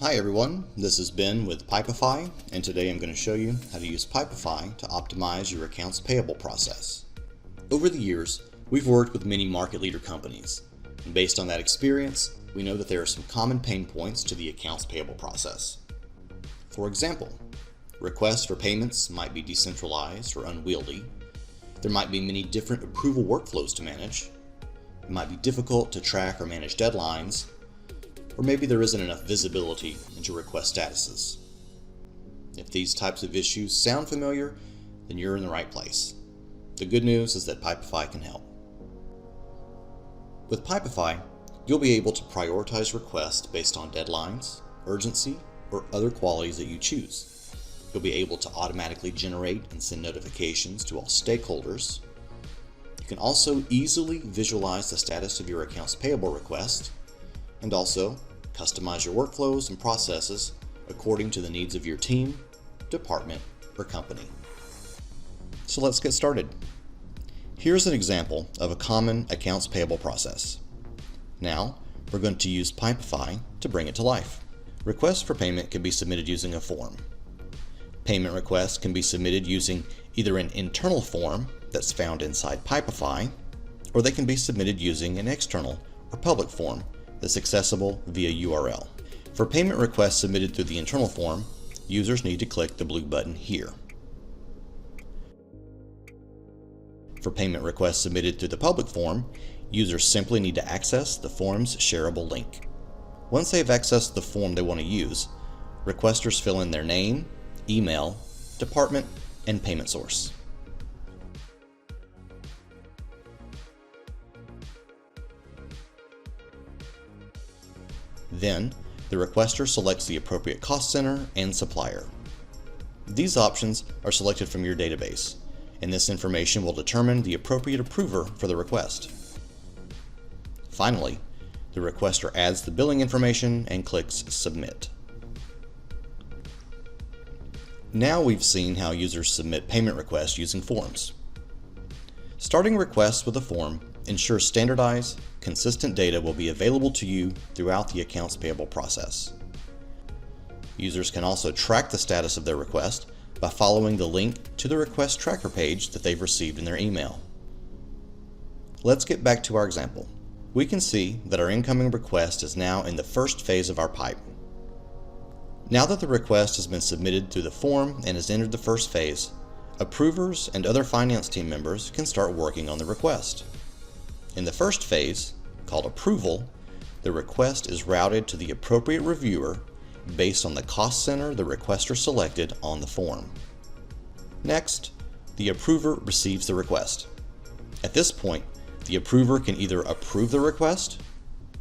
Hi everyone, this is Ben with Pipefy, and today I'm going to show you how to use Pipefy to optimize your accounts payable process. Over the years, we've worked with many market leader companies, and based on that experience, we know that there are some common pain points to the accounts payable process. For example, requests for payments might be decentralized or unwieldy. There might be many different approval workflows to manage. It might be difficult to track or manage deadlines, or maybe there isn't enough visibility into request statuses. If these types of issues sound familiar, then you're in the right place. The good news is that Pipefy can help. With Pipefy, you'll be able to prioritize requests based on deadlines, urgency, or other qualities that you choose. You'll be able to automatically generate and send notifications to all stakeholders. You can also easily visualize the status of your accounts payable request, and also customize your workflows and processes according to the needs of your team, department, or company. So let's get started. Here's an example of a common accounts payable process. Now, we're going to use Pipefy to bring it to life. Requests for payment can be submitted using a form. Payment requests can be submitted using either an internal form that's found inside Pipefy, or they can be submitted using an external or public form that's accessible via URL. For payment requests submitted through the internal form, users need to click the blue button here. For payment requests submitted through the public form, users simply need to access the form's shareable link. Once they've accessed the form they want to use, requesters fill in their name, email, department, and payment source. Then, the requester selects the appropriate cost center and supplier. These options are selected from your database, and this information will determine the appropriate approver for the request. Finally, the requester adds the billing information and clicks Submit. Now we've seen how users submit payment requests using forms. Starting requests with a form ensures standardized, consistent data will be available to you throughout the accounts payable process. Users can also track the status of their request by following the link to the request tracker page that they've received in their email. Let's get back to our example. We can see that our incoming request is now in the first phase of our pipe. Now that the request has been submitted through the form and has entered the first phase, approvers and other finance team members can start working on the request. In the first phase, called Approval, the request is routed to the appropriate reviewer based on the cost center the requester selected on the form. Next, the approver receives the request. At this point, the approver can either approve the request,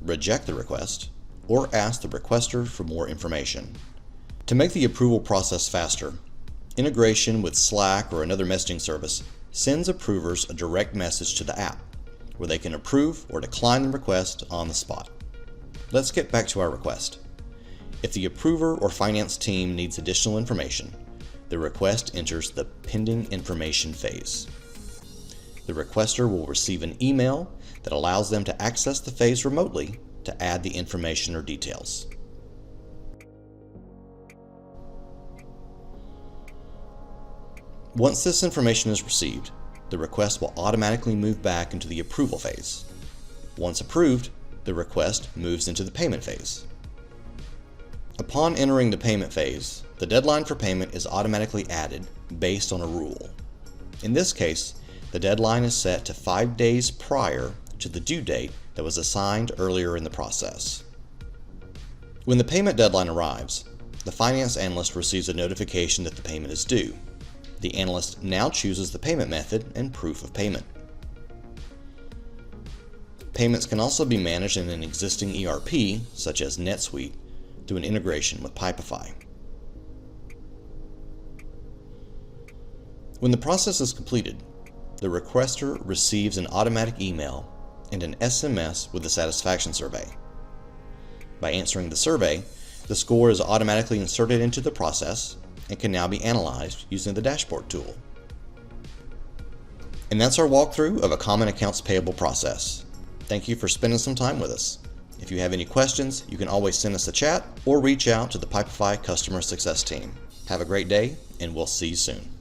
reject the request, or ask the requester for more information. To make the approval process faster, integration with Slack or another messaging service sends approvers a direct message to the app, where they can approve or decline the request on the spot. Let's get back to our request. If the approver or finance team needs additional information, the request enters the pending information phase. The requester will receive an email that allows them to access the phase remotely to add the information or details. Once this information is received, the request will automatically move back into the approval phase. Once approved, the request moves into the payment phase. Upon entering the payment phase, the deadline for payment is automatically added based on a rule. In this case, the deadline is set to 5 days prior to the due date that was assigned earlier in the process. When the payment deadline arrives, the finance analyst receives a notification that the payment is due. The analyst now chooses the payment method and proof of payment. Payments can also be managed in an existing ERP, such as NetSuite, through an integration with Pipefy. When the process is completed, the requester receives an automatic email and an SMS with a satisfaction survey. By answering the survey, the score is automatically inserted into the process and can now be analyzed using the dashboard tool. And that's our walkthrough of a common accounts payable process. Thank you for spending some time with us. If you have any questions, you can always send us a chat or reach out to the Pipefy customer success team. Have a great day, and we'll see you soon.